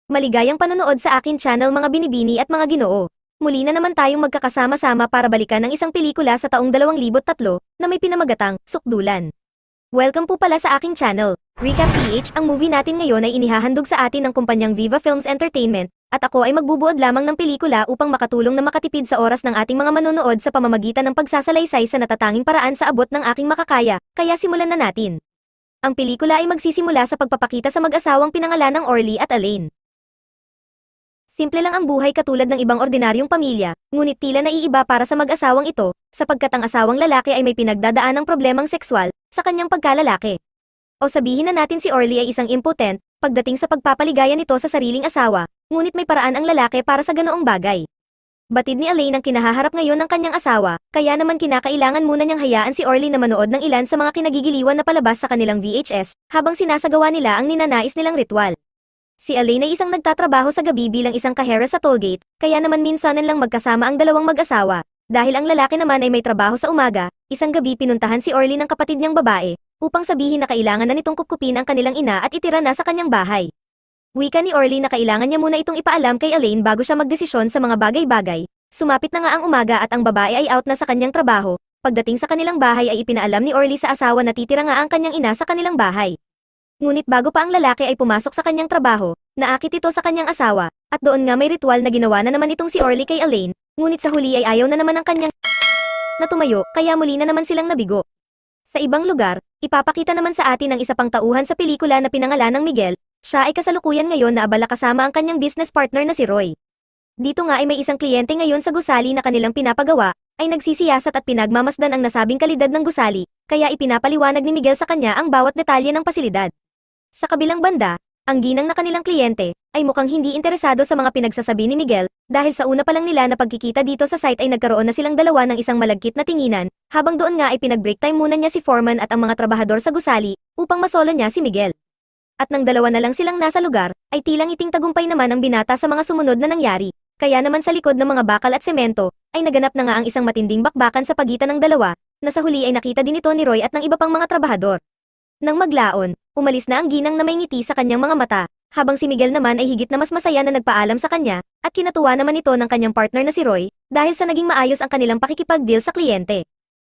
Maligayang panonood sa akin channel mga binibini at mga ginoo. Muli na naman tayong magkakasama-sama para balikan ang isang pelikula sa taong 2003 na may pinamagatang Sukdulan. Welcome po pala sa aking channel. Recap PH, ang movie natin ngayon ay inihahandog sa atin ng kumpanyang Viva Films Entertainment, at ako ay magbubuod lamang ng pelikula upang makatulong na makatipid sa oras ng ating mga manonood sa pamamagitan ng pagsasalaysay sa natatanging paraan sa abot ng aking makakaya, kaya simulan na natin. Ang pelikula ay magsisimula sa pagpapakita sa mag-asawang pinangalan ng Orly at Elaine. Simple lang ang buhay katulad ng ibang ordinaryong pamilya, ngunit tila naiiba para sa mag-asawang ito, sapagkat ang asawang lalaki ay may pinagdadaan ng problemang sekswal sa kanyang pagkalalaki. O sabihin na natin si Orly ay isang impotent pagdating sa pagpapaligaya nito sa sariling asawa, ngunit may paraan ang lalaki para sa ganoong bagay. Batid ni Elaine ang kinahaharap ngayon ng kanyang asawa, kaya naman kinakailangan muna niyang hayaan si Orly na manood ng ilan sa mga kinagigiliwan na palabas sa kanilang VHS, habang sinasagawa nila ang ninanais nilang ritual. Si Elaine ay isang nagtatrabaho sa gabi bilang isang kahera sa tollgate, kaya naman minsanan lang magkasama ang dalawang mag-asawa. Dahil ang lalaki naman ay may trabaho sa umaga, isang gabi pinuntahan si Orly ng kapatid niyang babae, upang sabihin na kailangan na nitong kupkupin ang kanilang ina at itira na sa kanyang bahay. Wika ni Orly na kailangan niya muna itong ipaalam kay Elaine bago siya magdesisyon sa mga bagay-bagay. Sumapit na nga ang umaga at ang babae ay out na sa kanyang trabaho. Pagdating sa kanilang bahay ay ipinaalam ni Orly sa asawa na titira nga ang kanyang ina sa kanilang bahay. Ngunit bago pa ang lalaki ay pumasok sa kanyang trabaho, naakit ito sa kanyang asawa, at doon nga may ritual na ginawa na naman itong si Orly kay Elaine, ngunit sa huli ay ayaw na naman ang kanyang na tumayo, kaya muli na naman silang nabigo. Sa ibang lugar, ipapakita naman sa atin ang isa pang tauhan sa pelikula na pinangalan ng Miguel, siya ay kasalukuyan ngayon na abala kasama ang kanyang business partner na si Roy. Dito nga ay may isang kliyente ngayon sa gusali na kanilang pinapagawa, ay nagsisiyasat at pinagmamasdan ang nasabing kalidad ng gusali, kaya ipinapaliwanag ni Miguel sa kanya ang bawat detalye ng pasilidad. Sa kabilang banda, ang ginang na kanilang kliyente ay mukhang hindi interesado sa mga pinagsasabi ni Miguel dahil sa una pa lang nila na pagkikita dito sa site ay nagkaroon na silang dalawa ng isang malagkit na tinginan, habang doon nga ay pinag-break time muna niya si Foreman at ang mga trabahador sa gusali upang masolo niya si Miguel. At nang dalawa na lang silang nasa lugar, ay tilang iting tagumpay naman ang binata sa mga sumunod na nangyari, kaya naman sa likod ng mga bakal at semento, ay naganap na nga ang isang matinding bakbakan sa pagitan ng dalawa, na sa huli ay nakita din ito ni Roy at ng iba pang mga trabahador. Nang maglaon, umalis na ang ginang na may ngiti sa kanyang mga mata, habang si Miguel naman ay higit na mas masaya na nagpaalam sa kanya, at kinatuwa naman ito ng kanyang partner na si Roy, dahil sa naging maayos ang kanilang pakikipag-deal sa kliyente.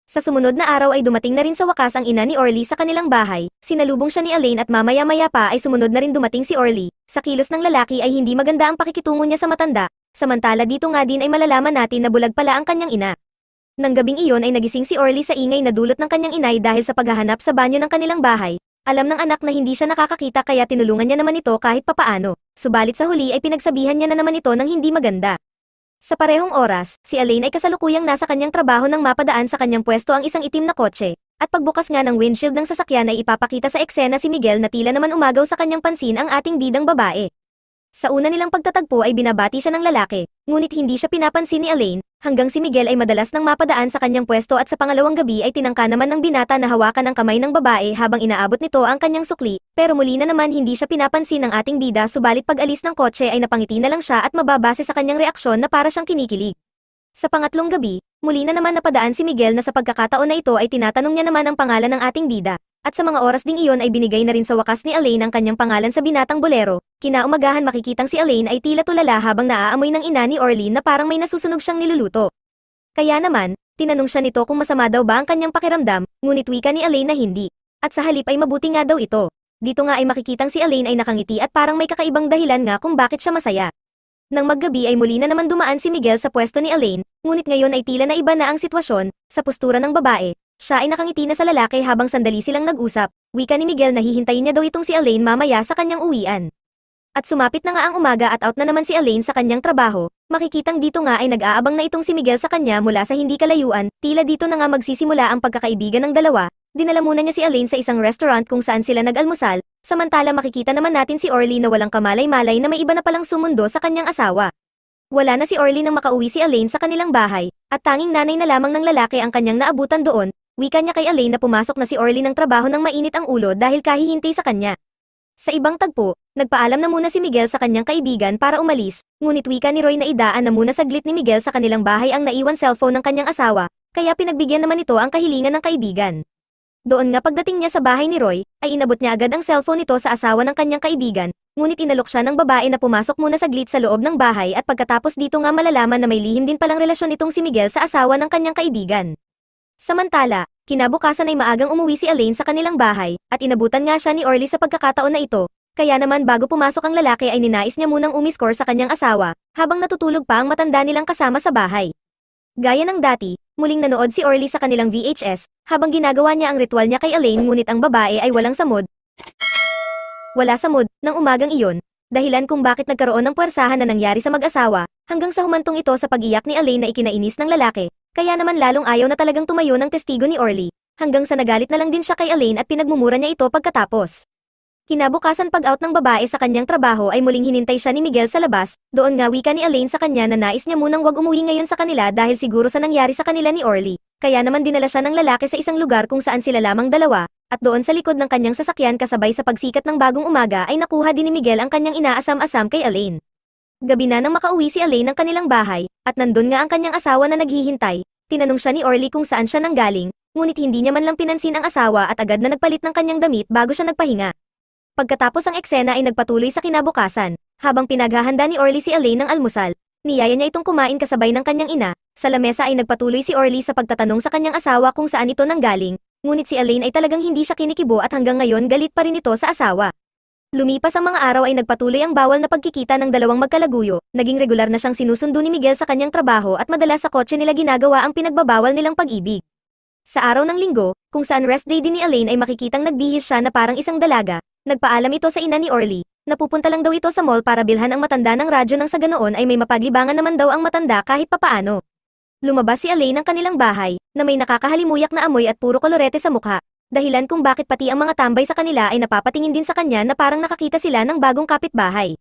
Sa sumunod na araw ay dumating na rin sa wakas ang ina ni Orly sa kanilang bahay, sinalubong siya ni Elaine at mamaya-maya pa ay sumunod na rin dumating si Orly. Sa kilos ng lalaki ay hindi maganda ang pakikitungo niya sa matanda, samantala dito nga din ay malalaman natin na bulag pala ang kanyang ina. Nang gabing iyon ay nagising si Orly sa ingay na dulot ng kanyang inay dahil sa paghahanap sa banyo ng kanilang bahay. Alam ng anak na hindi siya nakakakita kaya tinulungan niya naman ito kahit papaano, subalit sa huli ay pinagsabihan niya na naman ito ng hindi maganda. Sa parehong oras, si Elaine ay kasalukuyang nasa kanyang trabaho nang mapadaan sa kanyang pwesto ang isang itim na kotse, at pagbukas nga ng windshield ng sasakyan ay ipapakita sa eksena si Miguel na tila naman umagaw sa kanyang pansin ang ating bidang babae. Sa una nilang pagtatagpo ay binabati siya ng lalaki, ngunit hindi siya pinapansin ni Elaine, hanggang si Miguel ay madalas nang mapadaan sa kanyang pwesto at sa pangalawang gabi ay tinangka naman ng binata na hawakan ang kamay ng babae habang inaabot nito ang kanyang sukli, pero muli na naman hindi siya pinapansin ng ating bida subalit pag alis ng kotse ay napangiti na lang siya at mababase sa kanyang reaksyon na para siyang kinikilig. Sa pangatlong gabi, muli na naman napadaan si Miguel na sa pagkakataon na ito ay tinatanong niya naman ang pangalan ng ating bida. At sa mga oras ding iyon ay binigay na rin sa wakas ni Elaine ang kanyang pangalan sa binatang bolero. Kinaumagahan makikitang si Elaine ay tila tulala habang naaamoy ng ina ni Orly na parang may nasusunog siyang niluluto. Kaya naman, tinanong siya nito kung masama daw ba ang kanyang pakiramdam, ngunit wika ni Elaine na hindi. At sa halip ay mabuti nga daw ito. Dito nga ay makikitang si Elaine ay nakangiti at parang may kakaibang dahilan nga kung bakit siya masaya. Nang maggabi ay muli na naman dumaan si Miguel sa pwesto ni Elaine, ngunit ngayon ay tila na iba na ang sitwasyon, sa postura ng babae. Siya ay nakangiti na sa lalaki habang sandali silang nag-usap, wika ni Miguel na hihintayin niya daw itong si Elaine mamaya sa kanyang uwian. At sumapit na nga ang umaga at out na naman si Elaine sa kanyang trabaho, makikitang dito nga ay nag-aabang na itong si Miguel sa kanya mula sa hindi kalayuan, tila dito na nga magsisimula ang pagkakaibigan ng dalawa. Dinala muna niya si Elaine sa isang restaurant kung saan sila nag-almusal, samantala makikita naman natin si Orly na walang kamalay-malay na may iba na palang sumundo sa kanyang asawa. Wala na si Orly nang makauwi si Elaine sa kanilang bahay, at tanging nanay na lamang ng lalaki ang kanyang naabutan doon. Wika niya kay Elaine na pumasok na si Orly ng trabaho nang mainit ang ulo dahil kahihinti sa kanya. Sa ibang tagpo, nagpaalam na muna si Miguel sa kanyang kaibigan para umalis, ngunit wika ni Roy na idaan na muna saglit ni Miguel sa kanilang bahay ang naiwan cellphone ng kanyang asawa, kaya pinagbigyan naman ito ang kahilingan ng kaibigan. Doon nga pagdating niya sa bahay ni Roy, ay inabot niya agad ang cellphone nito sa asawa ng kanyang kaibigan, ngunit inalok siya ng babae na pumasok muna saglit sa loob ng bahay at pagkatapos dito nga malalaman na may lihim din palang relasyon itong si Miguel sa asawa ng kanyang kaibigan. Samantala, kinabukasan ay maagang umuwi si Elaine sa kanilang bahay, at inabutan nga siya ni Orly sa pagkakataon na ito, kaya naman bago pumasok ang lalaki ay ninais niya munang umiskor sa kanyang asawa, habang natutulog pa ang matanda nilang kasama sa bahay. Gaya ng dati, muling nanood si Orly sa kanilang VHS, habang ginagawa niya ang ritual niya kay Elaine ngunit ang babae ay walang samod. Wala samod, ng umagang iyon, dahilan kung bakit nagkaroon ng puwersahan na nangyari sa mag-asawa, hanggang sa humantong ito sa pag-iyak ni Elaine na ikinainis ng lalaki, kaya naman lalong ayaw na talagang tumayo ng testigo ni Orly, hanggang sa nagalit na lang din siya kay Elaine at pinagmumura niya ito pagkatapos. Kinabukasan pag-out ng babae sa kanyang trabaho ay muling hinintay siya ni Miguel sa labas, doon nga wika ni Elaine sa kanya na nais niya munang wag umuwi ngayon sa kanila dahil siguro sa nangyari sa kanila ni Orly, kaya naman dinala siya ng lalaki sa isang lugar kung saan sila lamang dalawa, at doon sa likod ng kanyang sasakyan kasabay sa pagsikat ng bagong umaga ay nakuha din ni Miguel ang kanyang inaasam-asam kay Elaine. Gabi na nang makauwi si Elaine ng kanilang bahay, at nandun nga ang kanyang asawa na naghihintay, tinanong siya ni Orly kung saan siya nanggaling, ngunit hindi niya man lang pinansin ang asawa at agad na nagpalit ng kanyang damit bago siya nagpahinga. Pagkatapos ang eksena ay nagpatuloy sa kinabukasan, habang pinaghahanda ni Orly si Elaine ng almusal, niyaya niya itong kumain kasabay ng kanyang ina, sa lamesa ay nagpatuloy si Orly sa pagtatanong sa kanyang asawa kung saan ito nanggaling, ngunit si Elaine ay talagang hindi siya kinikibo at hanggang ngayon galit pa rin ito sa asawa. Lumipas ang mga araw ay nagpatuloy ang bawal na pagkikita ng dalawang magkalaguyo, naging regular na siyang sinusundo ni Miguel sa kanyang trabaho at madalas sa kotse nila ginagawa ang pinagbabawal nilang pag-ibig. Sa araw ng linggo, kung saan rest day din ni Elaine ay makikitang nagbihis siya na parang isang dalaga, nagpaalam ito sa ina ni Orly, na pupunta lang daw ito sa mall para bilhan ang matanda ng radyo nang sa ganoon ay may mapaglibangan naman daw ang matanda kahit papaano. Lumabas si Elaine ng kanilang bahay, na may nakakahalimuyak na amoy at puro kolorete sa mukha, dahilan kung bakit pati ang mga tambay sa kanila ay napapatingin din sa kanya na parang nakakita sila ng bagong kapitbahay.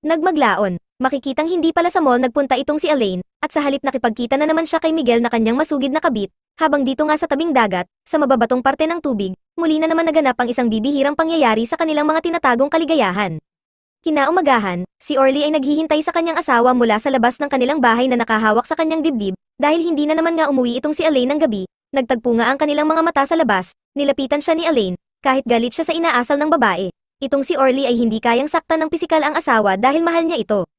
Nagmaglaon, makikitang hindi pala sa mall nagpunta itong si Elaine, at sa halip nakipagkita na naman siya kay Miguel na kanyang masugid na kabit, habang dito nga sa tabing dagat, sa mababatong parte ng tubig, muli na naman naganap ang isang bibihirang pangyayari sa kanilang mga tinatagong kaligayahan. Kinaumagahan, si Orly ay naghihintay sa kanyang asawa mula sa labas ng kanilang bahay na nakahawak sa kanyang dibdib, dahil hindi na naman nga umuwi itong si Elaine ng gabi, nagtagpo nga ang kanilang mga mata sa labas, nilapitan siya ni Elaine, kahit galit siya sa inaasal ng babae. Itong si Orly ay hindi kayang saktan ng pisikal ang asawa dahil mahal niya ito.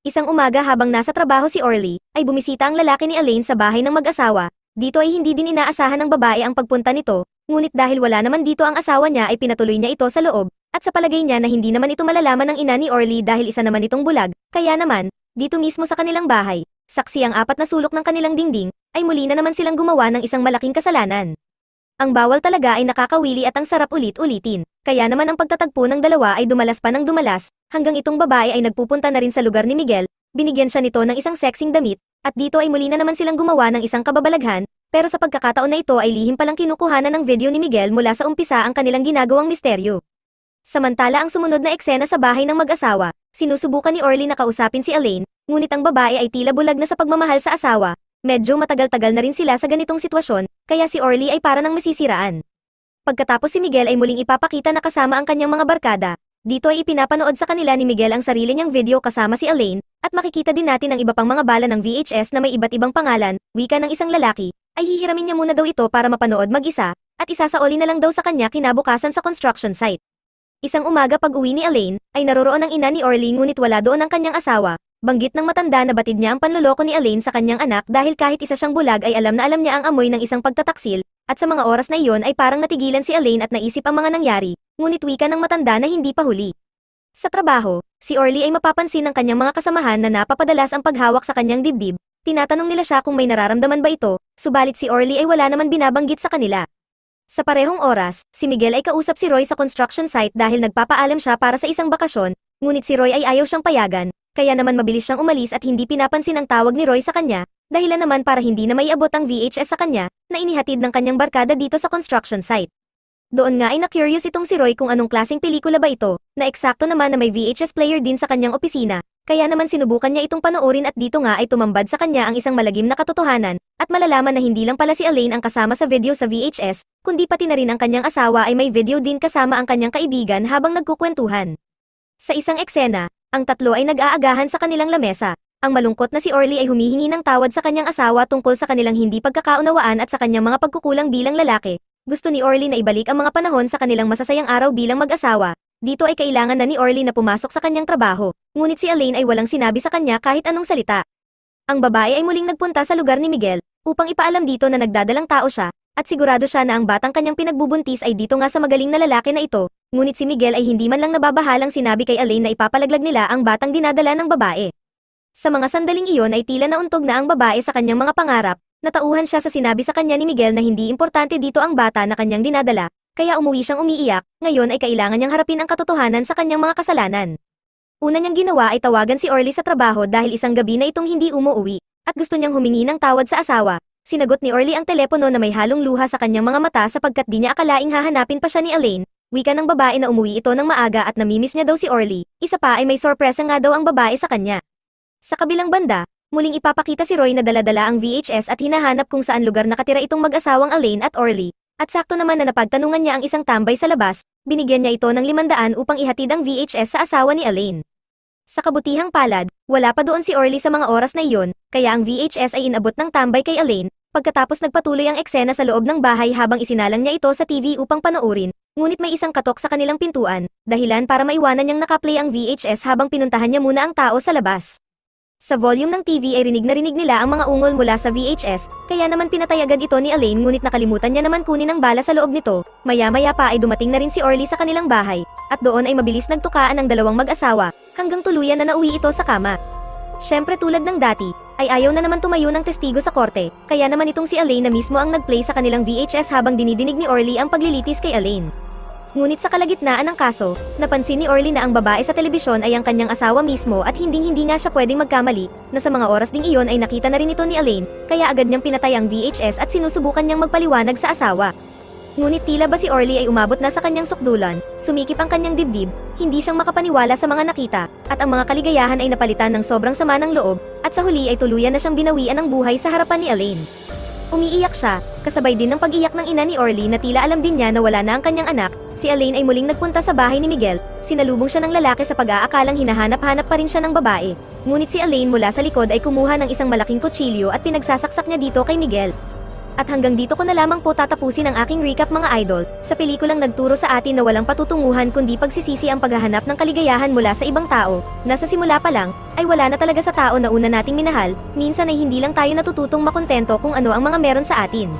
Isang umaga habang nasa trabaho si Orly, ay bumisita ang lalaki ni Elaine sa bahay ng mag-asawa. Dito ay hindi din inaasahan ng babae ang pagpunta nito, ngunit dahil wala naman dito ang asawa niya ay pinatuloy niya ito sa loob, at sa palagay niya na hindi naman ito malalaman ng ina ni Orly dahil isa naman itong bulag, kaya naman, dito mismo sa kanilang bahay, saksi ang apat na sulok ng kanilang dingding, ay muli na naman silang gumawa ng isang malaking kasalanan. Ang bawal talaga ay nakakawili at ang sarap ulit-ulitin, kaya naman ang pagtatagpo ng dalawa ay dumalas pa ng dumalas, hanggang itong babae ay nagpupunta na rin sa lugar ni Miguel, binigyan siya nito ng isang sexing damit, at dito ay muli na naman silang gumawa ng isang kababalaghan, pero sa pagkakataon na ito ay lihim palang kinukuhanan ng video ni Miguel mula sa umpisa ang kanilang ginagawang misteryo. Samantala ang sumunod na eksena sa bahay ng mag-asawa, sinusubukan ni Orly na kausapin si Elaine, ngunit ang babae ay tila bulag na sa pagmamahal sa asawa, medyo matagal-tagal na rin sila sa ganitong sitwasyon, kaya si Orly ay para nang masisiraan. Pagkatapos si Miguel ay muling ipapakita na kasama ang kanyang mga barkada, dito ay ipinapanood sa kanila ni Miguel ang sarili niyang video kasama si Elaine, at makikita din natin ang iba pang mga bala ng VHS na may iba't ibang pangalan, wika ng isang lalaki, ay hihiramin niya muna daw ito para mapanood mag-isa, at isasaoli na lang daw sa kanya kinabukasan sa construction site. Isang umaga pag-uwi ni Elaine, ay naroroon ang ina ni Orly ngunit wala doon ang kanyang asawa, banggit ng matanda na batid niya ang panloloko ni Elaine sa kanyang anak dahil kahit isa siyang bulag ay alam na alam niya ang amoy ng isang pagtataksil, at sa mga oras na iyon ay parang natigilan si Elaine at naisip ang mga nangyari, ngunit wika ng matanda na hindi pa huli. Sa trabaho, si Orly ay mapapansin ng kanyang mga kasamahan na napapadalas ang paghawak sa kanyang dibdib, tinatanong nila siya kung may nararamdaman ba ito, subalit si Orly ay wala naman binabanggit sa kanila. Sa parehong oras, si Miguel ay kausap si Roy sa construction site dahil nagpapaalam siya para sa isang bakasyon, ngunit si Roy ay ayaw siyang payagan, kaya naman mabilis siyang umalis at hindi pinapansin ang tawag ni Roy sa kanya, dahilan naman para hindi na maiabot ang VHS sa kanya, na inihatid ng kanyang barkada dito sa construction site. Doon nga ay na-curious itong si Roy kung anong klaseng pelikula ba ito, na eksakto naman na may VHS player din sa kanyang opisina, kaya naman sinubukan niya itong panoorin at dito nga ay tumambad sa kanya ang isang malagim na katotohanan, at malalaman na hindi lang pala si Elaine ang kasama sa video sa VHS, kundi pati na rin ang kanyang asawa ay may video din kasama ang kanyang kaibigan habang nagkukwentuhan. Sa isang eksena, ang tatlo ay nag-aagahan sa kanilang lamesa. Ang malungkot na si Orly ay humihingi ng tawad sa kanyang asawa tungkol sa kanilang hindi pagkakaunawaan at sa kanyang mga pagkukulang bilang lalaki, Gusto ni Orly na ibalik ang mga panahon sa kanilang masasayang araw bilang mag-asawa. Dito ay kailangan na ni Orly na pumasok sa kanyang trabaho, ngunit si Elaine ay walang sinabi sa kanya kahit anong salita. Ang babae ay muling nagpunta sa lugar ni Miguel, upang ipaalam dito na nagdadalang tao siya, at sigurado siya na ang batang kanyang pinagbubuntis ay dito nga sa magaling na lalaki na ito, ngunit si Miguel ay hindi man lang nababahalang sinabi kay Elaine na ipapalaglag nila ang batang dinadala ng babae. Sa mga sandaling iyon ay tila nauntog na ang babae sa kanyang mga pangarap, natauhan siya sa sinabi sa kanya ni Miguel na hindi importante dito ang bata na kanyang dinadala, kaya umuwi siyang umiiyak, ngayon ay kailangan niyang harapin ang katotohanan sa kanyang mga kasalanan. Una niyang ginawa ay tawagan si Orly sa trabaho dahil isang gabi na itong hindi umuuwi, at gusto niyang humingi ng tawad sa asawa. Sinagot ni Orly ang telepono na may halong luha sa kanyang mga mata sapagkat di niya akalaing hahanapin pa siya ni Elaine. Wika ng babae na umuwi ito ng maaga at namimiss niya daw si Orly, isa pa ay may sorpresa nga daw ang babae sa kanya. Sa kabilang banda, muling ipapakita si Roy na dala-dala ang VHS at hinahanap kung saan lugar nakatira itong mag-asawang Elaine at Orly. At sakto naman na napagtanungan niya ang isang tambay sa labas, binigyan niya ito ng 500 upang ihatid ang VHS sa asawa ni Elaine. Sa kabutihang palad, wala pa doon si Orly sa mga oras na iyon, kaya ang VHS ay inabot ng tambay kay Elaine, pagkatapos nagpatuloy ang eksena sa loob ng bahay habang isinalang niya ito sa TV upang panoorin, ngunit may isang katok sa kanilang pintuan, dahilan para maiwanan niyang nakaplay ang VHS habang pinuntahan niya muna ang tao sa labas. Sa volume ng TV ay rinig na rinig nila ang mga ungol mula sa VHS, kaya naman pinatay agad ito ni Elaine ngunit nakalimutan niya naman kunin ang bala sa loob nito. Maya-maya pa ay dumating na rin si Orly sa kanilang bahay, at doon ay mabilis nagtukaan ang dalawang mag-asawa, hanggang tuluyan na nauwi ito sa kama. Siyempre tulad ng dati, ay ayaw na naman tumayo ng testigo sa korte, kaya naman itong si Elaine na mismo ang nagplay sa kanilang VHS habang dinidinig ni Orly ang paglilitis kay Elaine. Ngunit sa kalagitnaan ng kaso, napansin ni Orly na ang babae sa telebisyon ay ang kanyang asawa mismo at hinding-hindi nga siya pwedeng magkamali, na sa mga oras ding iyon ay nakita na rin ito ni Elaine, kaya agad niyang pinatay ang VHS at sinusubukan niyang magpaliwanag sa asawa. Ngunit tila ba si Orly ay umabot na sa kanyang sukdulan, sumikip ang kanyang dibdib, hindi siyang makapaniwala sa mga nakita, at ang mga kaligayahan ay napalitan ng sobrang sama ng loob, at sa huli ay tuluyan na siyang binawian ng buhay sa harapan ni Elaine. Umiiyak siya, kasabay din ng pag-iyak ng ina ni Orly na tila alam din niya na wala na ang kanyang anak. Si Elaine ay muling nagpunta sa bahay ni Miguel, sinalubong siya ng lalaki sa pag-aakalang hinahanap-hanap pa rin siya ng babae. Ngunit si Elaine mula sa likod ay kumuha ng isang malaking kutsilyo at pinagsasaksak niya dito kay Miguel. At hanggang dito ko na lamang po tatapusin ang aking recap mga idol, sa pelikulang nagturo sa atin na walang patutunguhan kundi pagsisisi ang paghahanap ng kaligayahan mula sa ibang tao, na sa simula pa lang, ay wala na talaga sa tao na una nating minahal, minsan ay hindi lang tayo natututong makontento kung ano ang mga meron sa atin.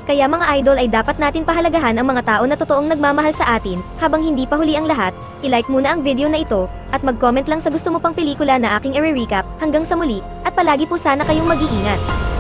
Kaya mga idol ay dapat natin pahalagahan ang mga tao na totoong nagmamahal sa atin, habang hindi pa huli ang lahat, i-like muna ang video na ito, at mag-comment lang sa gusto mo pang pelikula na aking i-recap, hanggang sa muli, at palagi po sana kayong mag-iingat.